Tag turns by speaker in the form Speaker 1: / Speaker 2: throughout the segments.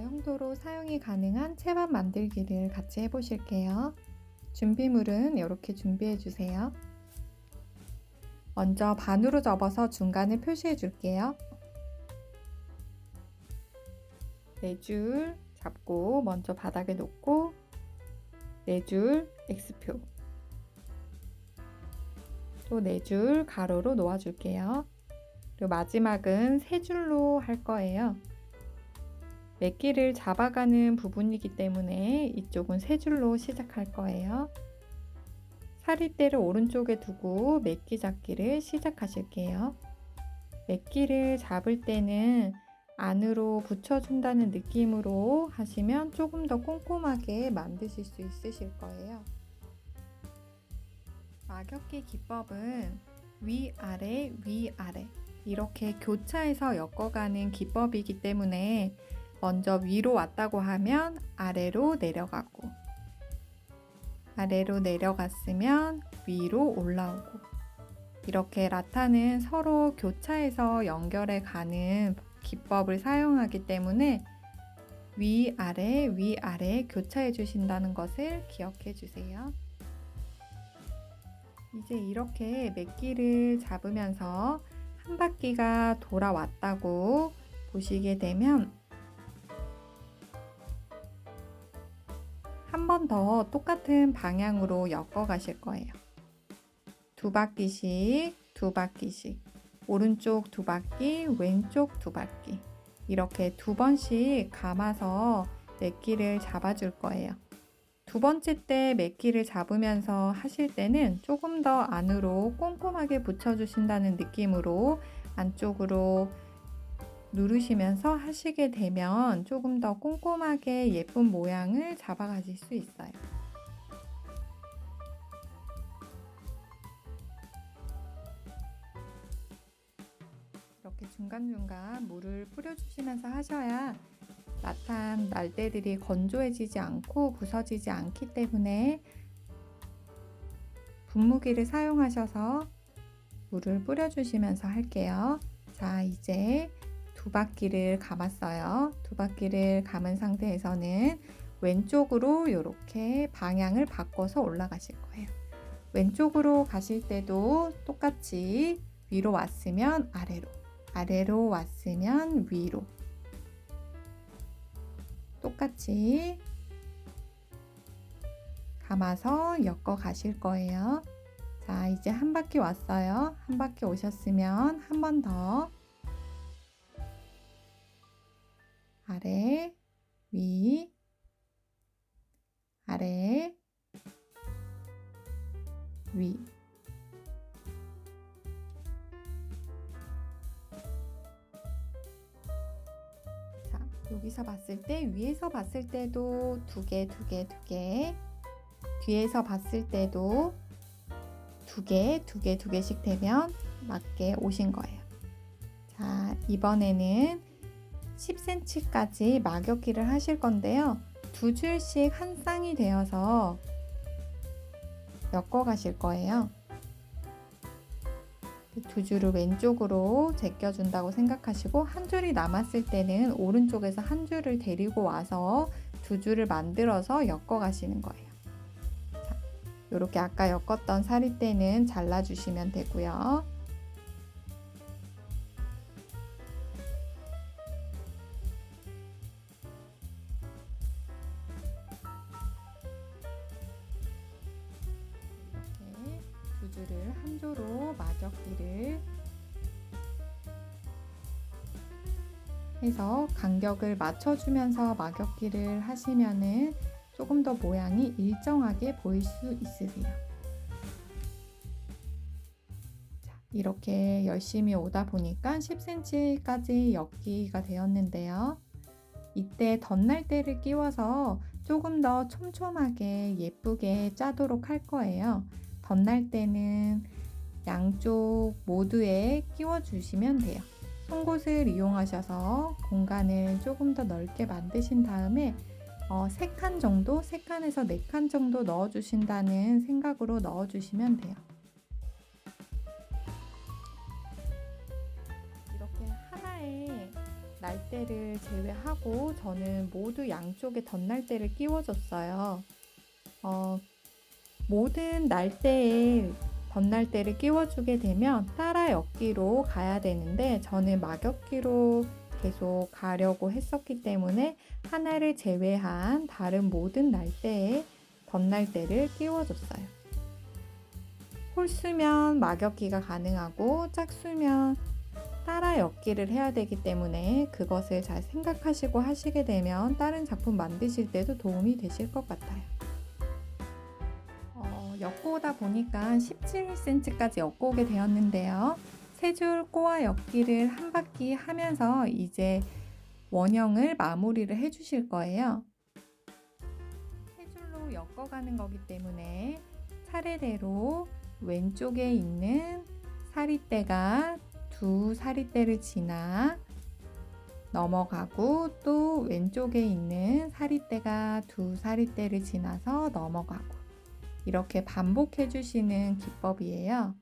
Speaker 1: 다용도로 사용이 가능한 채밥 만들기를 같이 해보실게요. 준비물은 이렇게 준비해 주세요. 먼저 반으로 접어서 중간을 표시해 줄게요. 4줄 잡고 먼저 바닥에 놓고 4줄 X표, 또 4줄 가로로 놓아 줄게요. 그리고 마지막은 3줄로 할 거예요. 맥기를 잡아가는 부분이기 때문에 이쪽은 3줄로 시작할 거예요. 사리대를 오른쪽에 두고 맥기 잡기를 시작하실게요. 맥기를 잡을 때는 안으로 붙여준다는 느낌으로 하시면 조금 더 꼼꼼하게 만드실 수 있으실 거예요. 막엽기 기법은 위아래 위아래 이렇게 교차해서 엮어가는 기법이기 때문에 먼저 위로 왔다고 하면 아래로 내려가고, 아래로 내려갔으면 위로 올라오고, 이렇게 라타는 서로 교차해서 연결해 가는 기법을 사용하기 때문에 위아래 위아래 교차해 주신다는 것을 기억해 주세요. 이제 이렇게 맥기를 잡으면서 한 바퀴가 돌아왔다고 보시게 되면 한 번 더 똑같은 방향으로 엮어 가실 거예요. 2바퀴씩, 2바퀴씩, 오른쪽 2바퀴, 왼쪽 2바퀴, 이렇게 2번씩 감아서 맥기를 잡아줄 거예요. 2번째 때 맥기를 잡으면서 하실 때는 조금 더 안으로 꼼꼼하게 붙여주신다는 느낌으로 안쪽으로 누르시면서 하시게 되면 조금 더 꼼꼼하게 예쁜 모양을 잡아가실 수 있어요. 이렇게 중간중간 물을 뿌려주시면서 하셔야 라탄 날대들이 건조해지지 않고 부서지지 않기 때문에 분무기를 사용하셔서 물을 뿌려주시면서 할게요. 자, 이제 2바퀴를 감았어요. 2바퀴를 감은 상태에서는 왼쪽으로 이렇게 방향을 바꿔서 올라가실 거예요. 왼쪽으로 가실 때도 똑같이 위로 왔으면 아래로, 아래로 왔으면 위로, 똑같이 감아서 엮어 가실 거예요. 자, 이제 한 바퀴 왔어요. 한 바퀴 오셨으면 한 번 더 아래, 위, 아래, 위. 자, 여기서 봤을 때 위에서 봤을 때도 2개, 2개, 2개, 뒤에서 봤을 때도 2개, 2개, 2개씩 되면 맞게 오신 거예요. 자, 이번에는 10cm까지 막엽기를 하실 건데요. 2줄씩 한 쌍이 되어서 엮어 가실 거예요. 2줄을 왼쪽으로 제껴준다고 생각하시고 한 줄이 남았을 때는 오른쪽에서 한 줄을 데리고 와서 2줄을 만들어서 엮어 가시는 거예요. 자, 이렇게 아까 엮었던 사리대는 잘라주시면 되고요. 이렇게 2줄을 한 조로 막엽기를 해서 간격을 맞춰주면서 막엽기를 하시면은 조금 더 모양이 일정하게 보일 수 있으세요. 자, 이렇게 열심히 오다 보니까 10cm까지 엮기가 되었는데요. 이때 덧날대를 끼워서 조금 더 촘촘하게 예쁘게 짜도록 할 거예요. 덧날대는 양쪽 모두에 끼워 주시면 돼요. 송곳을 이용하셔서 공간을 조금 더 넓게 만드신 다음에 3칸 정도, 3칸에서 4칸 정도 넣어주신다는 생각으로 넣어주시면 돼요. 이렇게 하나의 날대를 제외하고 저는 모두 양쪽에 덧날대를 끼워줬어요. 모든 날대에 덧날대를 끼워주게 되면 따라 엮기로 가야 되는데 저는 막엮기로 계속 가려고 했었기 때문에 하나를 제외한 다른 모든 날대에 덧날대를 끼워줬어요. 홀수면 막엮기가 가능하고 짝수면 따라 엮기를 해야 되기 때문에 그것을 잘 생각하시고 하시게 되면 다른 작품 만드실 때도 도움이 되실 것 같아요. 엮고 오다 보니까 17cm까지 엮고 오게 되었는데요. 세 줄 꼬아 엮기를 한 바퀴 하면서 이제 원형을 마무리를 해 주실 거예요. 세 줄로 엮어가는 거기 때문에 차례대로 왼쪽에 있는 사리대가 두 사리대를 지나 넘어가고 또 왼쪽에 있는 사리대가 두 사리대를 지나서 넘어가고 이렇게 반복해 주시는 기법이에요.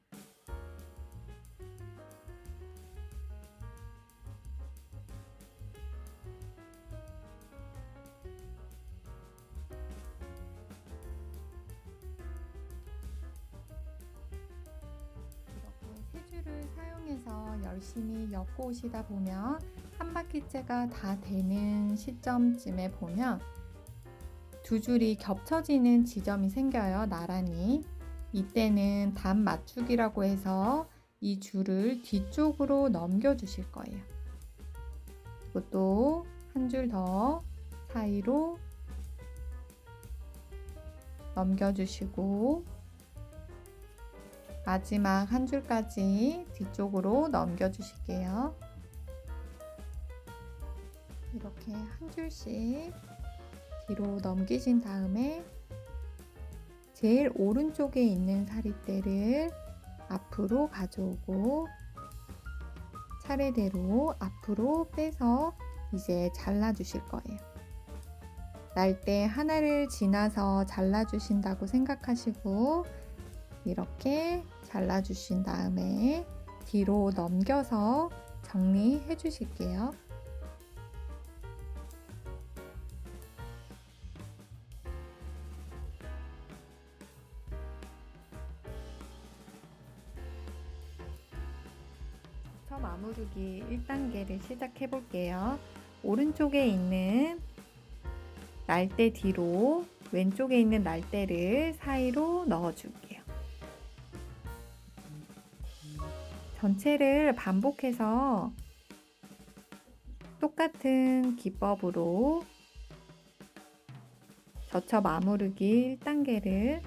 Speaker 1: 이렇게 세 줄을 사용해서 열심히 엮고 오시다 보면 한 바퀴째가 다 되는 시점쯤에 보면 두 줄이 겹쳐지는 지점이 생겨요. 나란히. 이때는 단 맞추기라고 해서 이 줄을 뒤쪽으로 넘겨 주실 거예요. 그리고 또 한 줄 더 사이로 넘겨 주시고 마지막 한 줄까지 뒤쪽으로 넘겨 주실게요. 이렇게 한 줄씩 뒤로 넘기신 다음에 제일 오른쪽에 있는 사리대를 앞으로 가져오고 차례대로 앞으로 빼서 이제 잘라 주실 거예요. 날대 하나를 지나서 잘라 주신다고 생각하시고 이렇게 잘라 주신 다음에 뒤로 넘겨서 정리해 주실게요. 마무르기 1단계를 시작해 볼게요. 오른쪽에 있는 날대 뒤로 왼쪽에 있는 날대를 사이로 넣어 줄게요. 전체를 반복해서 똑같은 기법으로 젖혀 마무르기 1단계를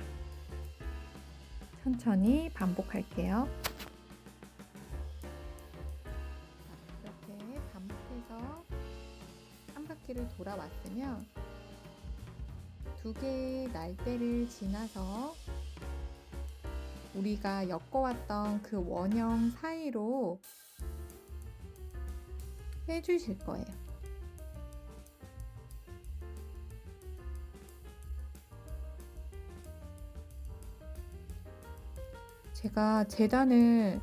Speaker 1: 천천히 반복할게요. 이렇게 반복해서 한 바퀴를 돌아왔으면 두 개의 날대를 지나서 우리가 엮어왔던 그 원형 사이로 빼주실 거예요. 제가 재단을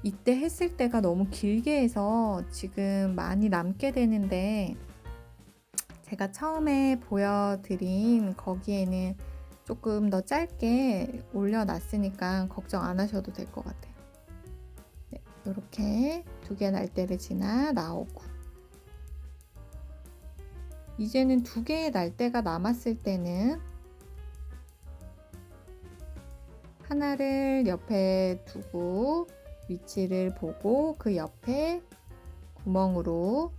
Speaker 1: 이때 했을 때가 너무 길게 해서 지금 많이 남게 되는데 제가 처음에 보여드린 거기에는 조금 더 짧게 올려놨으니까 걱정 안 하셔도 될 것 같아요. 네, 이렇게 두 개 날대를 지나 나오고 이제는 두 개의 날대가 남았을 때는 하나를 옆에 두고 위치를 보고 그 옆에 구멍으로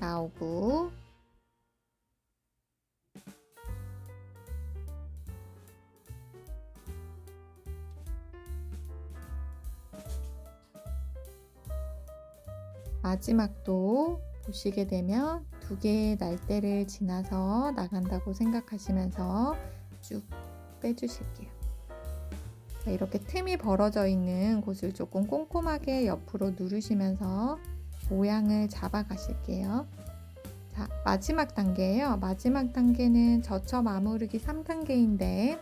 Speaker 1: 나오고 마지막도 보시게 되면 두 개의 날대를 지나서 나간다고 생각하시면서 쭉 빼주실게요. 자, 이렇게 틈이 벌어져 있는 곳을 조금 꼼꼼하게 옆으로 누르시면서 모양을 잡아 가실게요. 자, 마지막 단계예요. 마지막 단계는 젖혀 마무르기 3단계인데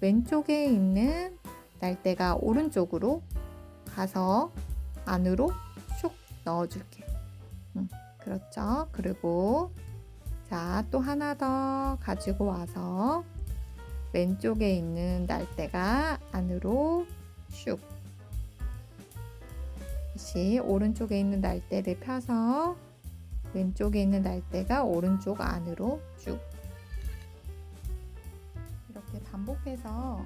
Speaker 1: 왼쪽에 있는 날대가 오른쪽으로 가서 안으로 넣어줄게. 그렇죠. 그리고 자, 또 하나 더 가지고 와서 왼쪽에 있는 날대가 안으로 슉. 다시 오른쪽에 있는 날대를 펴서 왼쪽에 있는 날대가 오른쪽 안으로 쭉. 이렇게 반복해서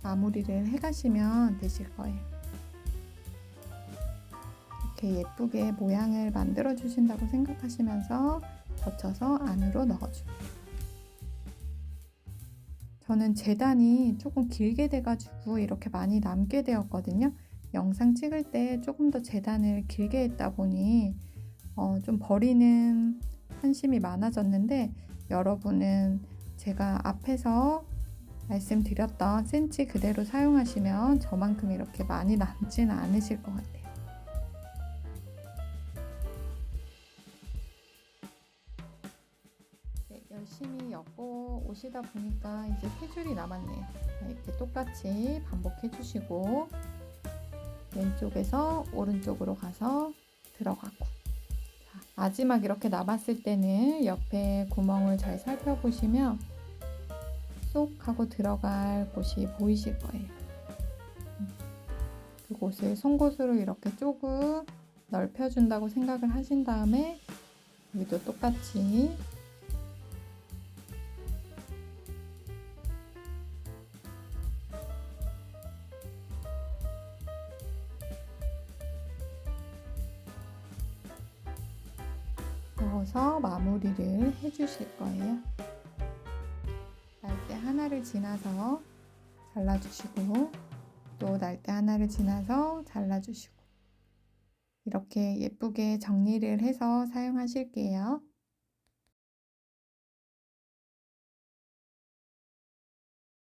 Speaker 1: 마무리를 해가시면 되실 거예요. 이렇게 예쁘게 모양을 만들어 주신다고 생각하시면서 젖혀서 안으로 넣어줄게요. 저는 재단이 조금 길게 돼가지고 이렇게 많이 남게 되었거든요. 영상 찍을 때 조금 더 재단을 길게 했다 보니 좀 버리는 한심이 많아졌는데, 여러분은 제가 앞에서 말씀드렸던 센치 그대로 사용하시면 저만큼 이렇게 많이 남지는 않으실 것 같아요. 네, 열심히 엮어 오시다 보니까 이제 3줄이 남았네요. 이렇게 똑같이 반복해 주시고 왼쪽에서 오른쪽으로 가서 들어가고, 자, 마지막 이렇게 남았을 때는 옆에 구멍을 잘 살펴보시면 쏙 하고 들어갈 곳이 보이실 거예요. 그곳을 송곳으로 이렇게 조금 넓혀준다고 생각을 하신 다음에 여기도 똑같이 넣어서 마무리를 해주실 거예요. 날대 하나를 지나서 잘라주시고 또 날대 하나를 지나서 잘라주시고, 이렇게 예쁘게 정리를 해서 사용하실게요.